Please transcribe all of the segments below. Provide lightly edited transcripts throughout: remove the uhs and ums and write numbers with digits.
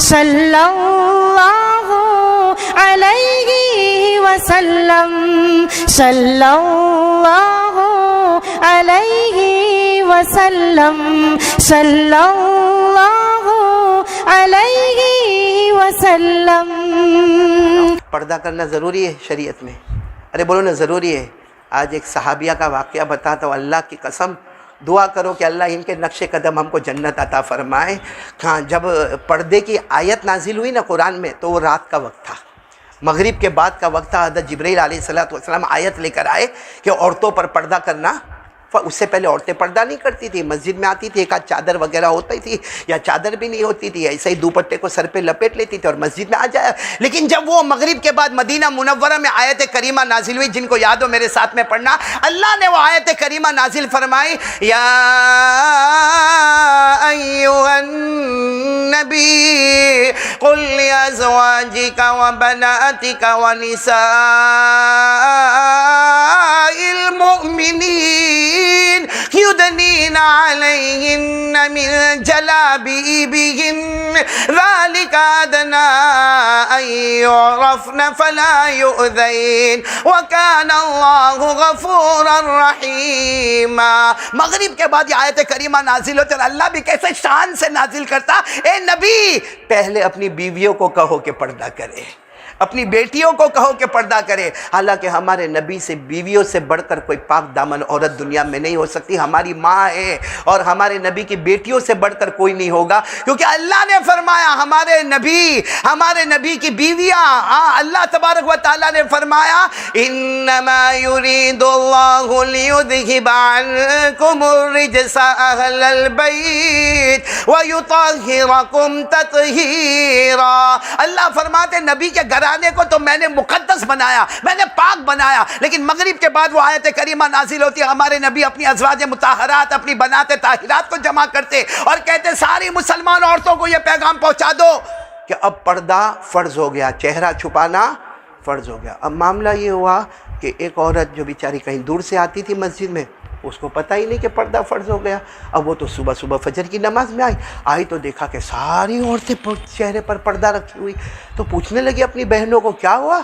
صلی اللہ علیہ وسلم صلی اللہ علیہ وسلم صلی اللہ علیہ وسلم۔ پردہ کرنا ضروری ہے شریعت میں؟ ارے بولو نا ضروری ہے۔ آج ایک صحابیہ کا واقعہ بتاتا ہوں، اللہ کی قسم دعا کرو کہ اللہ ان کے نقش قدم ہم کو جنت عطا فرمائے۔ ہاں، جب پردے کی آیت نازل ہوئی نا قرآن میں تو وہ رات کا وقت تھا، مغرب کے بعد کا وقت تھا۔ حضرت جبرائیل علیہ السلام آیت لے کر آئے کہ عورتوں پر پردہ کرنا۔ اس سے پہلے عورتیں پردہ نہیں کرتی تھی، مسجد میں آتی تھی ایک آدھ چادر وغیرہ ہوتی تھی، یا چادر بھی نہیں ہوتی تھی، ایسے ہی دوپٹے کو سر پہ لپیٹ لیتی تھی اور مسجد میں آ جایا۔ لیکن جب وہ مغرب کے بعد مدینہ منورہ میں آیت کریمہ نازل ہوئی، جن کو یاد ہو میرے ساتھ میں پڑھنا، اللہ نے وہ آیت کریمہ نازل فرمائی، یا ایھا النبی قل لازواجک وبناتک ونساء المؤمنین یدنین علیہن من جلابیبہن ذالک ادنی ان یعرفن فلا یؤذین وکان اللہ غفورا رحیما۔ مغرب کے بعد یہ آیت کریمہ نازل ہوتی اور اللہ بھی کیسے شان سے نازل کرتا، اے نبی پہلے اپنی بیویوں کو کہو کہ پردہ کرے، اپنی بیٹیوں کو کہو کہ پردہ کرے۔ حالانکہ ہمارے نبی سے بیویوں سے بڑھ کر کوئی پاک دامن عورت دنیا میں نہیں ہو سکتی، ہماری ماں ہے، اور ہمارے نبی کی بیٹیوں سے بڑھ کر کوئی نہیں ہوگا، کیونکہ اللہ نے فرمایا ہمارے نبی کی بیویاں، اللہ تبارک و تعالیٰ نے فرمایا انما یرید اللہ لیذھب عنکم الرجس اہل البیت ویطہرکم تطہیرا۔ اللہ فرماتے نبی کے گھرانے کو تو میں نے مقدس بنایا، میں نے پاک بنایا، لیکن مغرب کے بعد وہ آیت کریمہ نازل ہوتی ہے، ہمارے نبی اپنی ازواج مطہرات، اپنی بنات طاہرات کو جمع کرتے اور کہتے ساری مسلمان عورتوں کو یہ پیغام پہنچا دو کہ اب پردہ فرض ہو گیا، چہرہ چھپانا فرض ہو گیا۔ اب معاملہ یہ ہوا کہ ایک عورت جو بیچاری کہیں دور سے آتی تھی مسجد میں، اس کو پتہ ہی نہیں کہ پردہ فرض ہو گیا۔ اب وہ تو صبح صبح فجر کی نماز میں آئی تو دیکھا کہ ساری عورتیں چہرے پر پردہ رکھی ہوئی، تو پوچھنے لگی اپنی بہنوں کو کیا ہوا،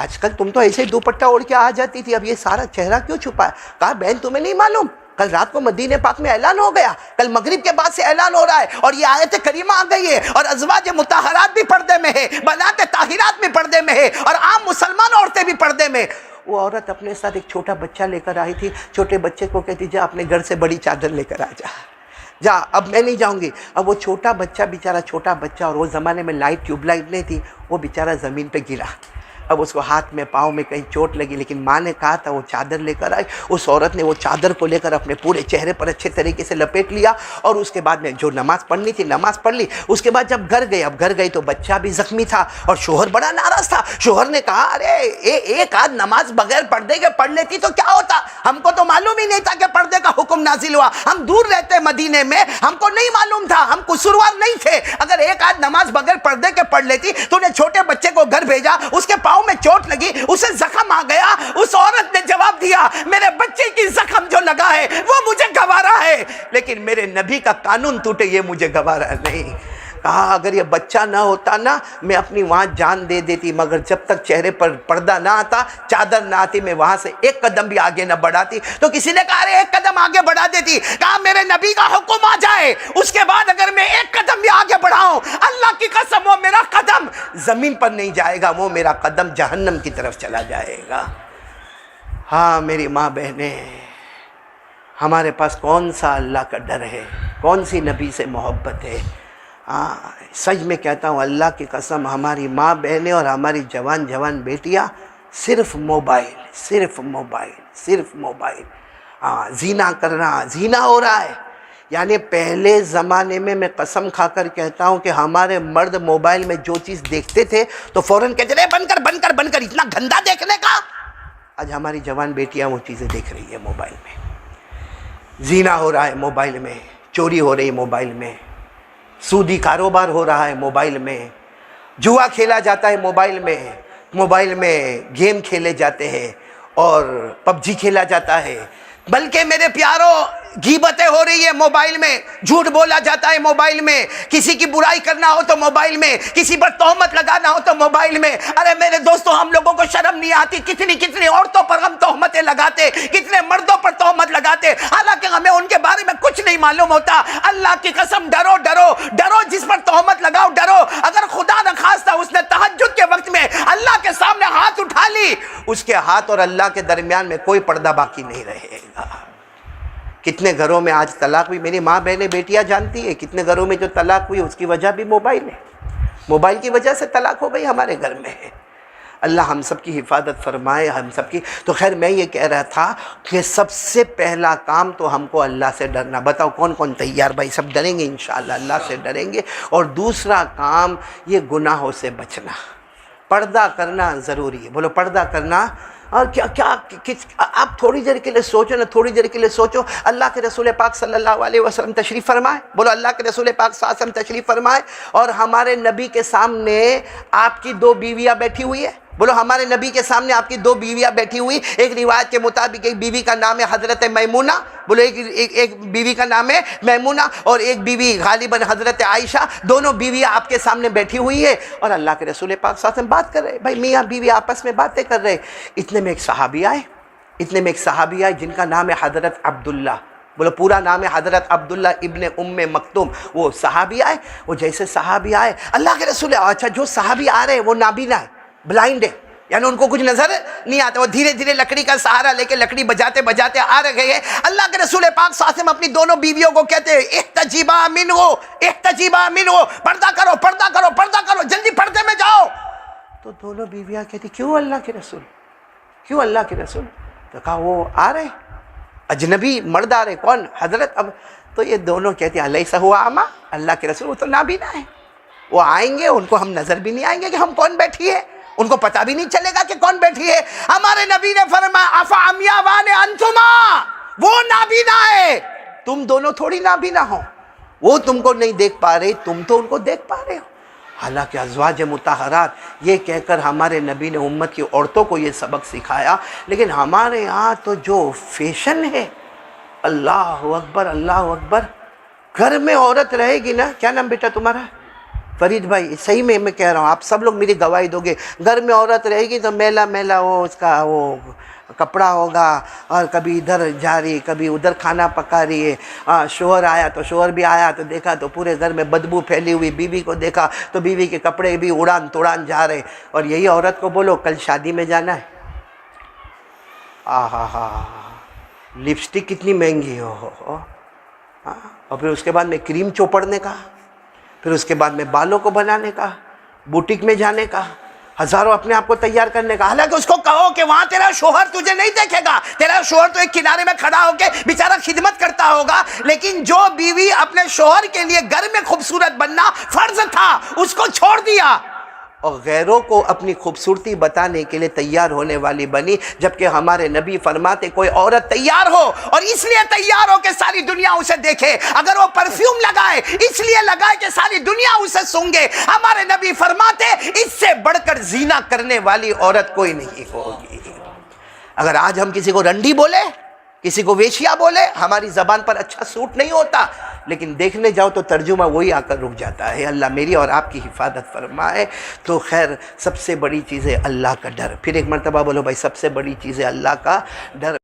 آج کل تم تو ایسے ہی دوپٹہ اوڑھ کے آ جاتی تھی، اب یہ سارا چہرہ کیوں چھپا ہے؟ کہا بہن تمہیں نہیں معلوم، کل رات کو مدینہ پاک میں اعلان ہو گیا، کل مغرب کے بعد سے اعلان ہو رہا ہے اور یہ آیت کریمہ آ گئی ہے، اور ازواج مطہرات بھی پردے میں ہے، بنات طاہرات بھی پردے میں ہے، اور عام مسلمان عورتیں بھی پردے میں۔ وہ عورت اپنے ساتھ ایک چھوٹا بچہ لے کر آئی تھی، چھوٹے بچے کو کہتی جا اپنے گھر سے بڑی چادر لے کر آ جا، اب میں نہیں جاؤں گی۔ اب وہ چھوٹا بچہ بیچارہ چھوٹا بچہ، اور وہ زمانے میں ٹیوب لائٹ نہیں تھی، وہ بیچارہ زمین پہ گرا، اب اس کو ہاتھ میں پاؤں میں کہیں چوٹ لگی، لیکن ماں نے کہا تھا وہ چادر لے کر آئی، اس عورت نے وہ چادر کو لے کر اپنے پورے چہرے پر اچھے طریقے سے لپیٹ لیا، اور اس کے بعد میں جو نماز پڑھنی تھی نماز پڑھ لی۔ اس کے بعد جب گھر گئی تو بچہ بھی زخمی تھا اور شوہر بڑا ناراض تھا۔ شوہر نے کہا ارے ایک آدھ نماز بغیر پردے کے پڑھ لیتی تو کیا ہوتا، ہم کو تو معلوم ہی نہیں تھا کہ پردے کا حکم نازل ہوا، ہم دور رہتے مدینے میں، ہم کو نہیں معلوم تھا، ہم قصوروار نہیں تھے، اگر ایک آدھ نماز بغیر پردے کے پڑھ لیتی تو نے چھوٹے بچے کو گھر بھیجا، اس کے پاؤں میں چوٹ لگی، اسے زخم آ گیا، اس عورت نے جواب دیا میرے بچے کی زخم جو لگا ہے وہ مجھے گوارا ہے، لیکن میرے نبی کا قانون ٹوٹے یہ مجھے گوارا نہیں۔ کہا اگر یہ بچہ نہ ہوتا نا میں اپنی وہاں جان دے دیتی، مگر جب تک چہرے پر پردہ نہ آتا، چادر نہ آتی، میں وہاں سے ایک قدم بھی آگے نہ بڑھاتی۔ تو کسی نے کہا ارے ایک قدم آگے بڑھا دیتی، کہا میرے نبی کا حکم آ جائے اس کے بعد اگر میں ایک قدم بھی آگے بڑھاؤں، اللہ کی قسم وہ میرا قدم زمین پر نہیں جائے گا، وہ میرا قدم جہنم کی طرف چلا جائے گا۔ ہاں میری ماں بہنیں، ہمارے پاس کون سا اللہ کا ڈر ہے، کون سی نبی سے محبت ہے؟ سچ میں کہتا ہوں اللہ کی قسم، ہماری ماں بہنیں اور ہماری جوان بیٹیاں صرف موبائل زینا کرنا، زینا ہو رہا ہے۔ یعنی پہلے زمانے میں قسم کھا کر کہتا ہوں کہ ہمارے مرد موبائل میں جو چیز دیکھتے تھے تو فوراً کہتے رہے بند کر اتنا گندا دیکھنے کا۔ آج ہماری جوان بیٹیاں وہ چیزیں دیکھ رہی ہیں موبائل میں، زینا ہو رہا ہے موبائل میں، چوری ہو رہی ہے موبائل میں، سودی کاروبار ہو رہا ہے موبائل میں، جوا کھیلا جاتا ہے موبائل میں گیم کھیلے جاتے ہیں اور پب جی کھیلا جاتا ہے، بلکہ میرے پیاروں غیبتیں ہو رہی ہے موبائل میں، جھوٹ بولا جاتا ہے موبائل میں، کسی کی برائی کرنا ہو تو موبائل میں، کسی پر تہمت لگانا ہو تو موبائل میں۔ ارے میرے دوستو، ہم لوگوں کو شرم نہیں آتی؟ کتنی عورتوں پر ہم تہمتیں لگاتے، کتنے مردوں پر تہمت لگاتے، حالانکہ ہمیں ان کے بارے میں کچھ نہیں معلوم ہوتا۔ اللہ کی قسم، ڈرو ڈرو ڈرو، جس پر تہمت لگاؤ ڈرو۔ اگر خدا نخواستہ اس نے تہجد کے وقت میں اللہ کے سامنے ہاتھ اٹھا لی، اس کے ہاتھ اور اللہ کے درمیان میں کوئی پردہ باقی نہیں رہے گا۔ کتنے گھروں میں آج طلاق ہوئی، میری ماں بہنیں بیٹیاں جانتی ہے، کتنے گھروں میں جو طلاق ہوئی اس کی وجہ بھی موبائل ہے۔ موبائل کی وجہ سے طلاق ہو گئی ہمارے گھر میں ہے۔ اللہ ہم سب کی حفاظت فرمائے، ہم سب کی۔ تو خیر میں یہ کہہ رہا تھا کہ سب سے پہلا کام تو ہم کو اللہ سے ڈرنا۔ بتاؤ کون کون تیار؟ بھائی سب ڈریں گے انشاءاللہ، اللہ سے ڈریں گے۔ اور دوسرا کام یہ گناہوں سے بچنا، پردہ کرنا ضروری ہے۔ بولو پردہ کرنا۔ اور آپ تھوڑی دیر کے لیے سوچو نا، تھوڑی دیر کے لیے سوچو، اللہ کے رسول پاک صلی اللہ علیہ وسلم تشریف فرمائے۔ بولو اللہ کے رسول پاک صلی اللہ علیہ وسلم تشریف فرمائے، اور ہمارے نبی کے سامنے آپ کی 2 بیویاں بیٹھی ہوئی ہے۔ بولو ہمارے نبی کے سامنے آپ کی 2 بیویاں بیٹھی ہوئی۔ ایک روایت کے مطابق ایک بیوی کا نام ہے حضرت میمونہ، بولو ایک بیوی کا نام ہے میمونہ، اور ایک بیوی غالباً حضرت عائشہ۔ دونوں بیویاں آپ کے سامنے بیٹھی ہوئی ہے، اور اللہ کے رسول پاک صلی اللہ علیہ وسلم بات کر رہے ہیں۔ بھائی میاں بیوی آپس میں باتیں کر رہے، اتنے میں ایک صحابی آئے جن کا نام ہے حضرت عبداللہ۔ بولو پورا نام ہے حضرت عبداللہ ابن ام مکتوم۔ وہ صحابی آئے، وہ جیسے صحابی آئے، اللہ کے رسول، اچھا جو صحابی آ رہے ہیں وہ نابینا ہے، بلائنڈ ہے، یعنی ان کو کچھ نظر نہیں آتا۔ وہ دھیرے دھیرے لکڑی کا سہارا لے کے لکڑی بجاتے بجاتے آ رہے ہیں۔ اللہ کے رسول پاک صلی اللہ علیہ وسلم اپنی دونوں بیویوں کو کہتے ہیں احتجبا منہ، پردہ کرو پردہ کرو پردہ کرو، جلدی پردے میں جاؤ۔ تو دونوں بیویاں کہتی کیوں اللہ کے رسول، کیوں اللہ کے رسول؟ تو کہا وہ آ رہے اجنبی مرد آ رہے۔ کون؟ حضرت اب۔ تو یہ دونوں کہتے ہیں الیس هو اعمی، اللہ کے رسول وہ تو نابینا ہے، وہ آئیں گے ان کو ہم نظر بھی نہیں آئیں گے کہ ہم کون بیٹھی ہے، ان کو پتہ بھی نہیں چلے گا کہ کون بیٹھی ہے۔ ہمارے نبی نے فرمایا افعمیاوان انتما، وہ نابینا ہے، تم دونوں تھوڑی نابینا ہو، وہ تم کو نہیں دیکھ پا رہے، تم تو ان کو دیکھ پا رہے ہو۔ حالانکہ ازواج مطہرات، یہ کہہ کر ہمارے نبی نے امت کی عورتوں کو یہ سبق سکھایا، لیکن ہمارے ہاں تو جو فیشن ہے، اللہ اکبر اللہ اکبر۔ گھر میں عورت رہے گی نا، کیا نام بیٹا تمہارا؟ فرید بھائی، صحیح میں کہہ رہا ہوں، آپ سب لوگ میری گواہی دو گے، گھر میں عورت رہے گی تو میلا میلا وہ اس کا وہ کپڑا ہوگا، اور کبھی ادھر جا رہی کبھی ادھر کھانا پکا رہی ہے۔ شوہر آیا تو شوہر بھی آیا تو دیکھا تو پورے گھر میں بدبو پھیلی ہوئی، بیوی کو دیکھا تو بیوی کے کپڑے بھی اڑان توڑان جا رہے، اور یہی عورت کو بولو کل شادی میں جانا ہے، لپسٹک کتنی مہنگی ہو، اور پھر اس کے بعد میں کریم چوپڑنے کا، پھر اس کے بعد میں بالوں کو بنانے کا، بوٹیک میں جانے کا، ہزاروں اپنے آپ کو تیار کرنے کا۔ حالانکہ اس کو کہو کہ وہاں تیرا شوہر تجھے نہیں دیکھے گا، تیرا شوہر تو ایک کنارے میں کھڑا ہو کے بیچارہ خدمت کرتا ہوگا، لیکن جو بیوی اپنے شوہر کے لیے گھر میں خوبصورت بننا فرض تھا اس کو چھوڑ دیا، اور غیروں کو اپنی خوبصورتی بتانے کے لیے تیار ہونے والی بنی۔ جبکہ ہمارے نبی فرماتے کوئی عورت تیار ہو اور اس لیے تیار ہو کہ ساری دنیا اسے دیکھے، اگر وہ پرفیوم لگائے اس لیے لگائے کہ ساری دنیا اسے سونگے، ہمارے نبی فرماتے اس سے بڑھ کر زنا کرنے والی عورت کوئی نہیں ہوگی۔ اگر آج ہم کسی کو رنڈی بولے، کسی کو ویشیا بولے، ہماری زبان پر اچھا سوٹ نہیں ہوتا، لیکن دیکھنے جاؤ تو ترجمہ وہی آ کر رک جاتا ہے۔ اللہ میری اور آپ کی حفاظت فرمائے۔ تو خیر سب سے بڑی چیز ہے اللہ کا ڈر۔ پھر ایک مرتبہ بولو بھائی، سب سے بڑی چیز ہے اللہ کا ڈر۔